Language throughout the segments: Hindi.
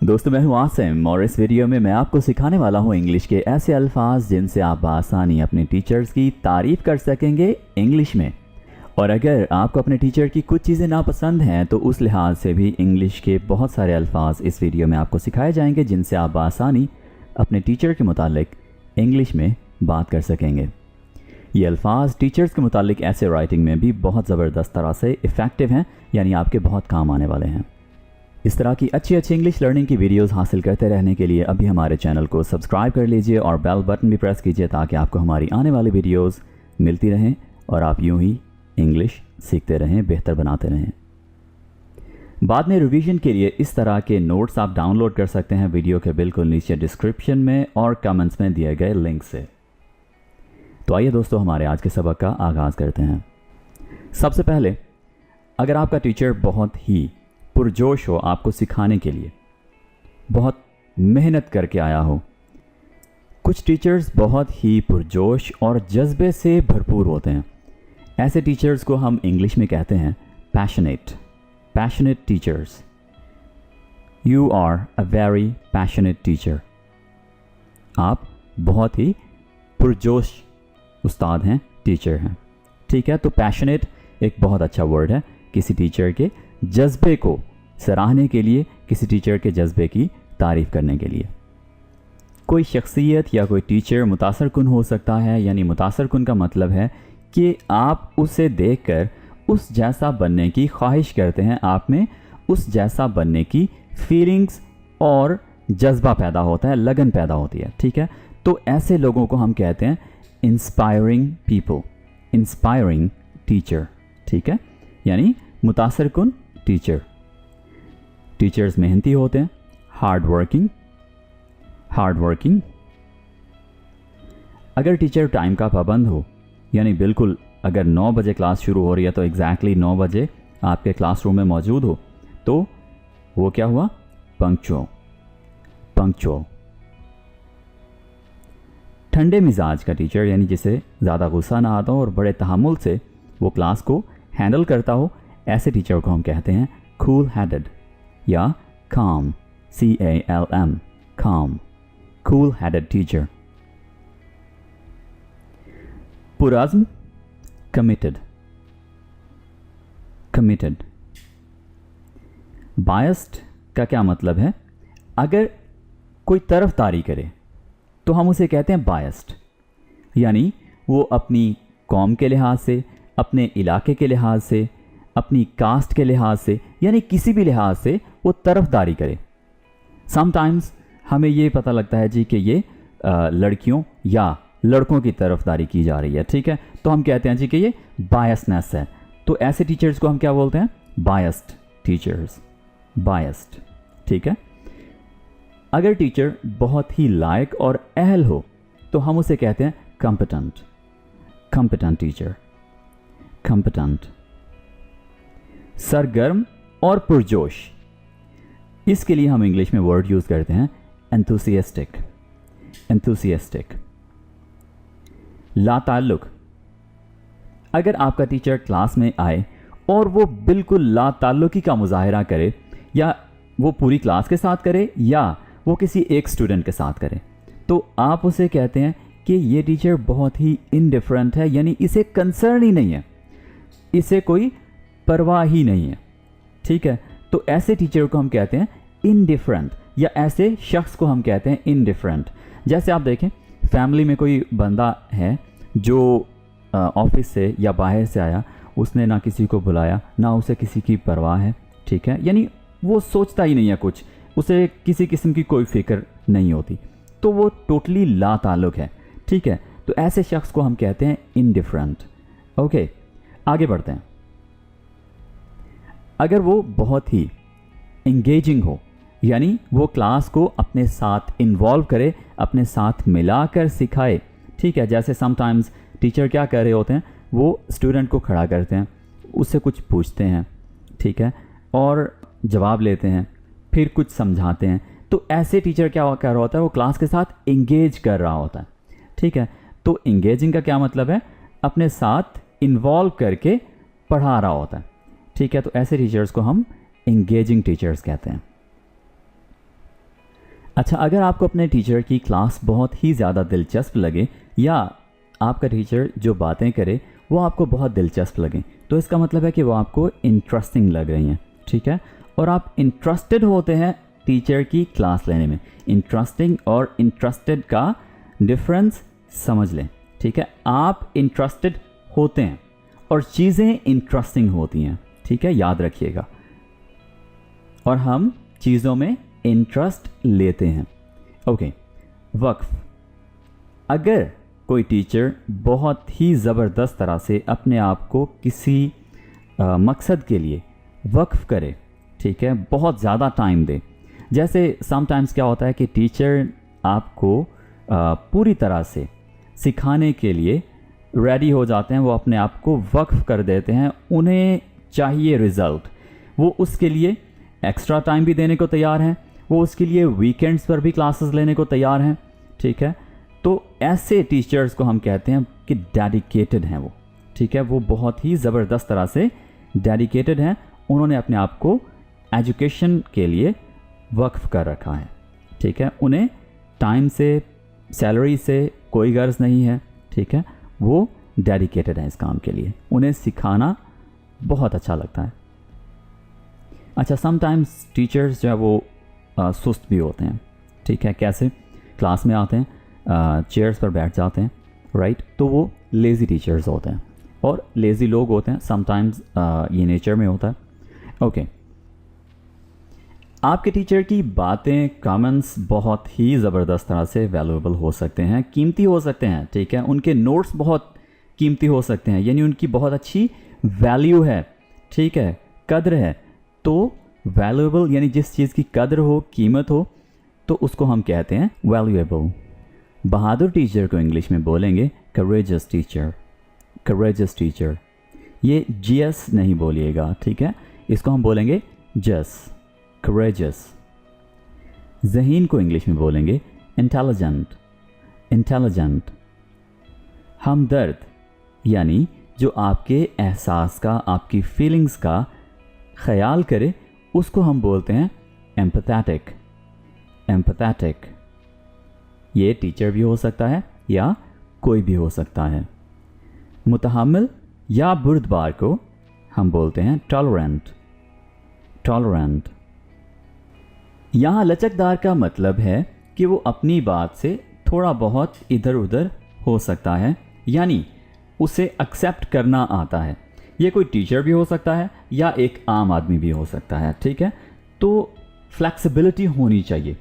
दोस्तों, मैं हूं आसिम और इस वीडियो में मैं आपको सिखाने वाला हूं इंग्लिश के ऐसे अल्फाज जिनसे आप बआसानी अपने टीचर्स की तारीफ़ कर सकेंगे इंग्लिश में। और अगर आपको अपने टीचर की कुछ चीज़ें नापसंद हैं तो उस लिहाज से भी इंग्लिश के बहुत सारे अल्फाज इस वीडियो में आपको सिखाए जाएंगे जिनसे आप बआसानी अपने टीचर के मुतालिक इंग्लिश में बात कर सकेंगे। ये अल्फाज टीचर्स के मुतालिक ऐसे राइटिंग में भी बहुत ज़बरदस्त तरह से इफ़ेक्टिव हैं, यानी आपके बहुत काम आने वाले हैं। इस तरह की अच्छी इंग्लिश लर्निंग की वीडियोस हासिल करते रहने के लिए अभी हमारे चैनल को सब्सक्राइब कर लीजिए और बेल बटन भी प्रेस कीजिए ताकि आपको हमारी आने वाली वीडियोस मिलती रहें और आप यूं ही इंग्लिश सीखते रहें, बेहतर बनाते रहें। बाद में रिवीजन के लिए इस तरह के नोट्स आप डाउनलोड कर सकते हैं वीडियो के बिल्कुल नीचे डिस्क्रिप्शन में और कमेंट्स में दिए गए लिंक से। तो आइए दोस्तों, हमारे आज के सबक का आगाज़ करते हैं। सबसे पहले, अगर आपका टीचर बहुत ही पुरजोश हो आपको सिखाने के लिए, बहुत मेहनत करके आया हो। कुछ टीचर्स बहुत ही पुरजोश और जज्बे से भरपूर होते हैं। ऐसे टीचर्स को हम इंग्लिश में कहते हैं passionate teachers. You are a very passionate teacher. आप बहुत ही पुरजोश उस्ताद हैं, टीचर हैं। ठीक है, तो पैशनेट एक बहुत अच्छा वर्ड है किसी टीचर के जज्बे को सराहने के लिए, किसी टीचर के जज्बे की तारीफ़ करने के लिए। कोई शख्सियत या कोई टीचर मुतासर कुन हो सकता है, यानी मुतासर कुन का मतलब है कि आप उसे देखकर उस जैसा बनने की ख्वाहिश करते हैं, आप में उस जैसा बनने की फीलिंग्स और जज्बा पैदा होता है, लगन पैदा होती है। ठीक है, तो ऐसे लोगों को हम कहते हैं इंस्पायरिंग पीपल, इंस्पायरिंग टीचर। ठीक है, यानी मुतासर कुन टीचर। टीचर्स मेहनती होते हैं, हार्ड वर्किंग। अगर टीचर टाइम का पाबंद हो, यानी बिल्कुल अगर 9 बजे क्लास शुरू हो रही है तो एग्जैक्टली 9 बजे आपके क्लासरूम में मौजूद हो, तो वो क्या हुआ? पंक्चुअल। ठंडे मिजाज का टीचर, यानी जिसे ज़्यादा गुस्सा ना आता हो और बड़े तहम्मुल से वो क्लास को हैंडल करता हो, ऐसे टीचर को हम कहते हैं कूल हेडेड या calm, CALM, calm, cool headed teacher. पुरज़्म, committed. Biased का क्या मतलब है? अगर कोई तरफदारी करे तो हम उसे कहते हैं biased, यानी वो अपनी कौम के लिहाज से, अपने इलाके के लिहाज से, अपनी कास्ट के लिहाज से, यानी किसी भी लिहाज से वो तरफदारी करे। समटाइम्स हमें ये पता लगता है जी कि ये लड़कियों या लड़कों की तरफदारी की जा रही है। ठीक है, तो हम कहते हैं जी कि ये बायसनेस है। तो ऐसे टीचर्स को हम क्या बोलते हैं? Biased teachers, biased. ठीक है, अगर टीचर बहुत ही लायक और अहल हो तो हम उसे कहते हैं कॉम्पिटेंट टीचर, कॉम्पिटेंट। सरगर्म और पुरजोश, इसके लिए हम इंग्लिश में वर्ड यूज़ करते हैं एंथुसियास्टिक। लाताल्लुक, अगर आपका टीचर क्लास में आए और वो बिल्कुल लाताल्लुकी का मुजाहरा करे, या वो पूरी क्लास के साथ करे या वो किसी एक स्टूडेंट के साथ करे, तो आप उसे कहते हैं कि ये टीचर बहुत ही इनडिफरेंट है, यानी इसे कंसर्न ही नहीं है, इसे कोई परवाह ही नहीं है। ठीक है, तो ऐसे टीचर को हम कहते हैं इनडिफरेंट, या ऐसे शख्स को हम कहते हैं इनडिफरेंट। जैसे आप देखें, फैमिली में कोई बंदा है जो ऑफिस से या बाहर से आया, उसने ना किसी को बुलाया, ना उसे किसी की परवाह है। ठीक है, यानी वो सोचता ही नहीं है कुछ, उसे किसी किस्म की कोई फिक्र नहीं होती, तो वो टोटली लाताल्लुक है। ठीक है, तो ऐसे शख्स को हम कहते हैं इनडिफरेंट। ओके, आगे बढ़ते हैं। अगर वो बहुत ही इंगेजिंग हो, यानी वो क्लास को अपने साथ इन्वॉल्व करे, अपने साथ मिलाकर सिखाए। ठीक है, जैसे समटाइम्स टीचर क्या कर रहे होते हैं, वो स्टूडेंट को खड़ा करते हैं, उससे कुछ पूछते हैं, ठीक है, और जवाब लेते हैं, फिर कुछ समझाते हैं। तो ऐसे टीचर क्या कर रहा होता है, वो क्लास के साथ इंगेज कर रहा होता है। ठीक है, तो इंगेजिंग का क्या मतलब है? अपने साथ इन्वॉल्व करके पढ़ा रहा होता है। ठीक है, तो ऐसे टीचर्स को हम इंगेजिंग टीचर्स कहते हैं। अच्छा, अगर आपको अपने टीचर की क्लास बहुत ही ज़्यादा दिलचस्प लगे या आपका टीचर जो बातें करे वो आपको बहुत दिलचस्प लगे, तो इसका मतलब है कि वो आपको इंटरेस्टिंग लग रही हैं, ठीक है, और आप इंटरेस्टेड होते हैं टीचर की क्लास लेने में। इंटरेस्टिंग और इंटरेस्टेड का डिफरेंस समझ लें, ठीक है। आप इंटरेस्टेड होते हैं और चीज़ें इंटरेस्टिंग होती हैं, ठीक है, याद रखिएगा। और हम चीज़ों में इंटरेस्ट लेते हैं। ओके, वक्फ। अगर कोई टीचर बहुत ही ज़बरदस्त तरह से अपने आप को किसी मकसद के लिए वक्फ करे, ठीक है, बहुत ज़्यादा टाइम दे। जैसे समटाइम्स क्या होता है कि टीचर आपको पूरी तरह से सिखाने के लिए रेडी हो जाते हैं, वो अपने आप को वक्फ कर देते हैं, उन्हें चाहिए रिज़ल्ट, वो उसके लिए एक्स्ट्रा टाइम भी देने को तैयार हैं, वो उसके लिए वीकेंड्स पर भी क्लासेस लेने को तैयार हैं, ठीक है। तो ऐसे टीचर्स को हम कहते हैं कि डेडिकेटेड हैं वो, ठीक है, वो बहुत ही ज़बरदस्त तरह से डेडिकेटेड हैं, उन्होंने अपने आप को एजुकेशन के लिए वक्फ कर रखा है, ठीक है, उन्हें टाइम से, सैलरी से कोई गर्ज नहीं है, ठीक है, वो डेडिकेटेड हैं इस काम के लिए, उन्हें सिखाना बहुत अच्छा लगता है। अच्छा, समटाइम्स टीचर्स जो है वो सुस्त भी होते हैं, ठीक है, कैसे? क्लास में आते हैं, चेयर्स पर बैठ जाते हैं, राइट, तो वो लेज़ी टीचर्स होते हैं और लेज़ी लोग होते हैं, समटाइम्स ये नेचर में होता है। ओके, आपके टीचर की बातें, कमेंट्स बहुत ही ज़बरदस्त तरह से वैल्यूएबल हो सकते हैं, कीमती हो सकते हैं, ठीक है, उनके नोट्स बहुत कीमती हो सकते हैं, यानी उनकी बहुत अच्छी वैल्यू है, ठीक है, कद्र है। तो वैल्यूएबल यानी जिस चीज़ की कद्र हो, कीमत हो, तो उसको हम कहते हैं वैल्यूएबल। बहादुर टीचर को इंग्लिश में बोलेंगे करेजियस टीचर, करेजियस टीचर। ये जीएस नहीं बोलिएगा, ठीक है, इसको हम बोलेंगे जस, करेजियस। ज़हीन को इंग्लिश में बोलेंगे इंटेलिजेंट, इंटेलिजेंट। हमदर्द यानी जो आपके एहसास का, आपकी फीलिंग्स का ख्याल करे, उसको हम बोलते हैं एम्पैथेटिक, एम्पैथेटिक। ये टीचर भी हो सकता है या कोई भी हो सकता है। मुतहम्मिल या बुर्दबार को हम बोलते हैं टॉलरेंट, टॉलरेंट। यहाँ लचकदार का मतलब है कि वो अपनी बात से थोड़ा बहुत इधर उधर हो सकता है, यानी उसे एक्सेप्ट करना आता है। ये कोई टीचर भी हो सकता है या एक आम आदमी भी हो सकता है, ठीक है। तो फ्लेक्सिबिलिटी होनी चाहिए,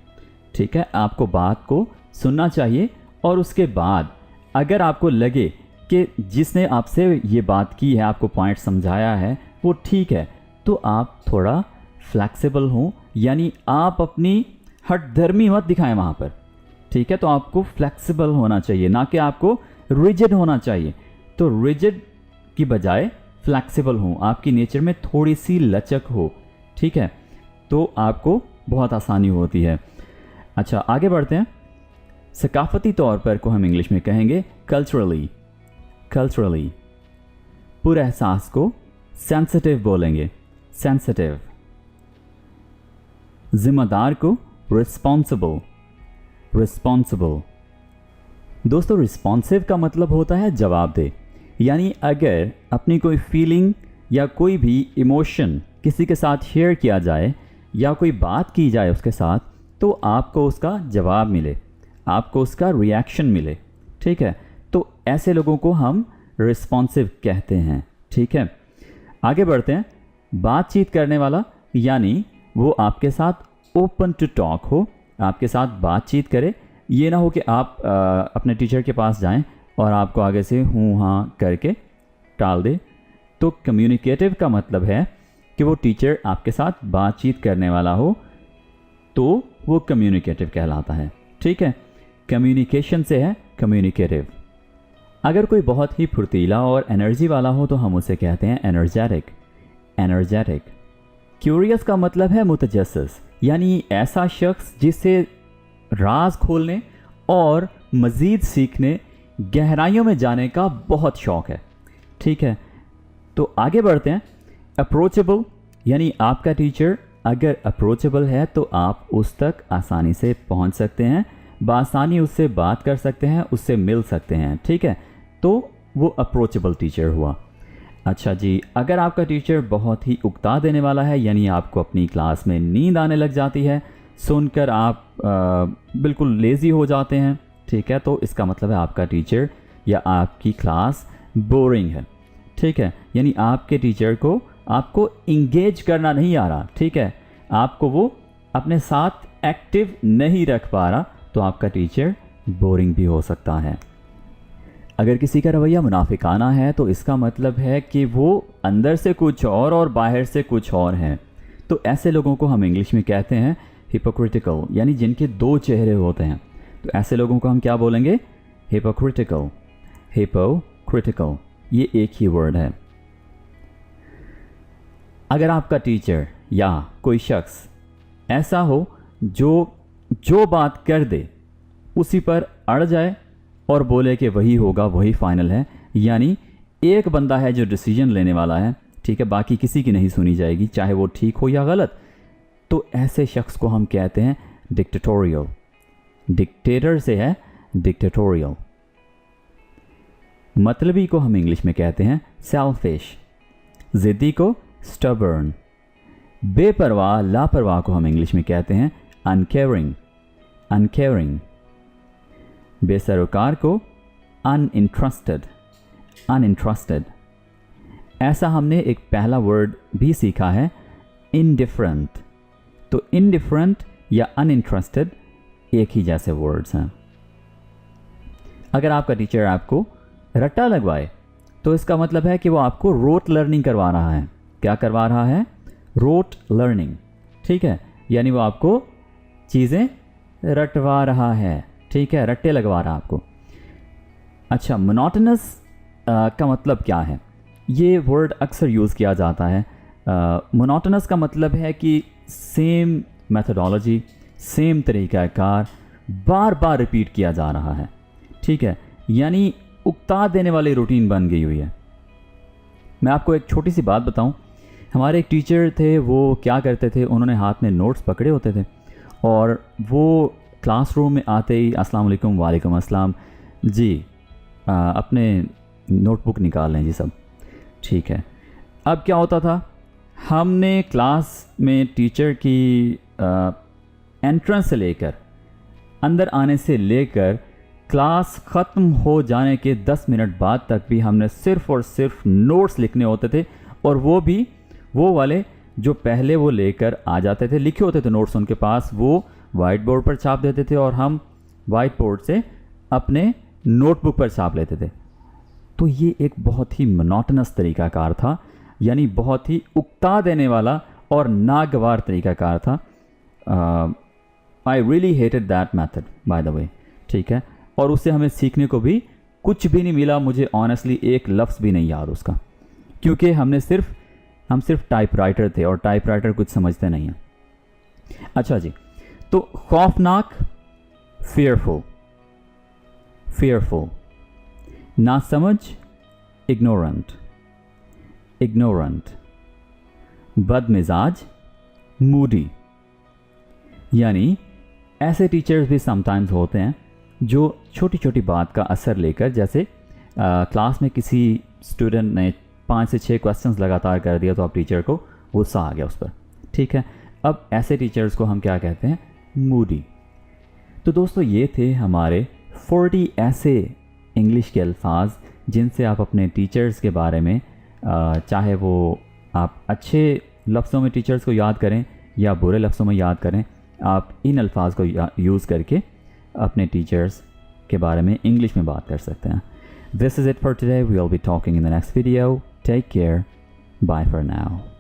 ठीक है, आपको बात को सुनना चाहिए और उसके बाद अगर आपको लगे कि जिसने आपसे ये बात की है, आपको पॉइंट समझाया है, वो ठीक है, तो आप थोड़ा फ्लेक्सिबल हों, यानी आप अपनी हठधर्मी मत दिखाएं वहाँ पर, ठीक है। तो आपको फ्लेक्सिबल होना चाहिए, ना कि आपको रिजिड होना चाहिए। तो रिजिड की बजाय फ्लेक्सिबल हो, आपकी नेचर में थोड़ी सी लचक हो, ठीक है, तो आपको बहुत आसानी होती है। अच्छा, आगे बढ़ते हैं। सकाफती तौर पर को हम इंग्लिश में कहेंगे कल्चरली, कल्चरली। पुरएहसास को सेंसिटिव बोलेंगे, सेंसिटिव। जिम्मेदार को रिस्पॉन्सिबल, रिस्पॉन्सिबल। दोस्तों, रिस्पॉन्सिव का मतलब होता है जवाबदेह, यानी अगर अपनी कोई फीलिंग या कोई भी इमोशन किसी के साथ शेयर किया जाए या कोई बात की जाए उसके साथ, तो आपको उसका जवाब मिले, आपको उसका रिएक्शन मिले, ठीक है। तो ऐसे लोगों को हम रिस्पॉन्सिव कहते हैं, ठीक है। आगे बढ़ते हैं। बातचीत करने वाला, यानी वो आपके साथ ओपन टू टॉक हो, आपके साथ बातचीत करे। ये ना हो कि आप अपने टीचर के पास जाएं और आपको आगे से हूँ हाँ करके टाल दे। तो कम्युनिकेटिव का मतलब है कि वो टीचर आपके साथ बातचीत करने वाला हो, तो वो कम्युनिकेटिव कहलाता है, ठीक है। कम्युनिकेशन से है कम्युनिकेटिव। अगर कोई बहुत ही फुर्तीला और एनर्जी वाला हो तो हम उसे कहते हैं एनर्जेटिक, एनर्जेटिक। क्यूरियस का मतलब है मुतजस्सिस, यानी ऐसा शख्स जिसे राज खोलने और मज़ीद सीखने, गहराइयों में जाने का बहुत शौक़ है, ठीक है। तो आगे बढ़ते हैं। अप्रोचेबल, यानी आपका टीचर अगर अप्रोचेबल है तो आप उस तक आसानी से पहुंच सकते हैं, बआसानी उससे बात कर सकते हैं, उससे मिल सकते हैं, ठीक है। तो वो अप्रोचेबल टीचर हुआ। अच्छा जी, अगर आपका टीचर बहुत ही उकता देने वाला है, यानी आपको अपनी क्लास में नींद आने लग जाती है, सुनकर आप बिल्कुल लेज़ी हो जाते हैं, ठीक है, तो इसका मतलब है आपका टीचर या आपकी क्लास बोरिंग है, ठीक है। यानी आपके टीचर को आपको इंगेज करना नहीं आ रहा, ठीक है, आपको वो अपने साथ एक्टिव नहीं रख पा रहा, तो आपका टीचर बोरिंग भी हो सकता है। अगर किसी का रवैया मुनाफिकाना है तो इसका मतलब है कि वो अंदर से कुछ और बाहर से कुछ और है। तो ऐसे लोगों को हम इंग्लिश में कहते हैं हिपोक्रिटिकल, यानी जिनके दो चेहरे होते हैं। तो ऐसे लोगों को हम क्या बोलेंगे? हिपोक्रिटिकल। हिपोक्रिटिकल ये एक ही वर्ड है। अगर आपका टीचर या कोई शख्स ऐसा हो जो बात कर दे उसी पर अड़ जाए और बोले कि वही होगा, वही फाइनल है, यानी एक बंदा है जो डिसीजन लेने वाला है, ठीक है, बाकी किसी की नहीं सुनी जाएगी, चाहे वो ठीक हो या गलत, तो ऐसे शख्स को हम कहते हैं डिक्टेटोरियल। डिक्टेटर से है डिक्टेटोरियल। मतलबी को हम इंग्लिश में कहते हैं सेल्फिश। जिद्दी को स्टबर्न। बेपरवाह लापरवाह को हम इंग्लिश में कहते हैं अनकेयरिंग। अनकेयरिंग। बेसरोकार को अनइंटरेस्टेड। अनइंटरेस्टेड। ऐसा हमने एक पहला वर्ड भी सीखा है इनडिफरेंट। तो इनडिफरेंट या अनइंटरेस्टेड एक ही जैसे वर्ड्स हैं। अगर आपका टीचर आपको रट्टा लगवाए तो इसका मतलब है कि वो आपको रोट लर्निंग करवा रहा है। क्या करवा रहा है? रोट लर्निंग, ठीक है, यानी वो आपको चीज़ें रटवा रहा है, ठीक है, रट्टे लगवा रहा है आपको। अच्छा, मोनोटोनस का मतलब क्या है? ये वर्ड अक्सर यूज़ किया जाता है। मोनोटोनस का मतलब है कि सेम मेथोडोलॉजी, सेम तरीक़ाकार बार बार रिपीट किया जा रहा है, ठीक है, यानी उकता देने वाली रूटीन बन गई हुई है। मैं आपको एक छोटी सी बात बताऊं। हमारे एक टीचर थे, वो क्या करते थे, उन्होंने हाथ में नोट्स पकड़े होते थे और वो क्लासरूम में आते ही अस्सलाम वालेकुम, वालेकुम अस्सलाम जी, अपने नोटबुक निकाल लें जी सब, ठीक है। अब क्या होता था, हमने क्लास में टीचर की एंट्रेंस से लेकर अंदर आने से लेकर क्लास ख़त्म हो जाने के 10 मिनट बाद तक भी हमने सिर्फ़ और सिर्फ नोट्स लिखने होते थे, और वो भी वो वाले जो पहले वो लेकर आ जाते थे, लिखे होते थे नोट्स उनके पास, वो वाइट बोर्ड पर छाप देते थे और हम वाइट बोर्ड से अपने नोटबुक पर छाप लेते थे। तो ये एक बहुत ही मोनोटोनस तरीक़ाकार था, यानी बहुत ही उकता देने वाला और नागवार तरीक़ाकार था। I really hated that method by the way, ठीक है, और उससे हमें सीखने को भी कुछ भी नहीं मिला। मुझे ऑनेस्टली एक लफ्ज़ भी नहीं याद उसका, क्योंकि हम सिर्फ टाइपराइटर थे और टाइपराइटर कुछ समझते नहीं हैं। अच्छा जी, तो खौफनाक fearful, fearful, नासमझ ignorant, ignorant, बदमिजाज moody। यानी ऐसे टीचर्स भी समटाइम्स होते हैं जो छोटी छोटी बात का असर लेकर, जैसे क्लास में किसी स्टूडेंट ने 5 से 6 क्वेश्चंस लगातार कर दिया तो अब टीचर को गुस्सा आ गया उस पर, ठीक है। अब ऐसे टीचर्स को हम क्या कहते हैं? मूडी। तो दोस्तों, ये थे हमारे 40 ऐसे इंग्लिश के अल्फाज जिनसे आप अपने टीचर्स के बारे में, चाहे वो आप अच्छे लफ्ज़ों में टीचर्स को याद करें या बुरे लफ्ज़ों में याद करें, आप इन अल्फाज को यूज़ करके अपने टीचर्स के बारे में इंग्लिश में बात कर सकते हैं। This is it for today. We will be talking in the next video. Take care. Bye for now.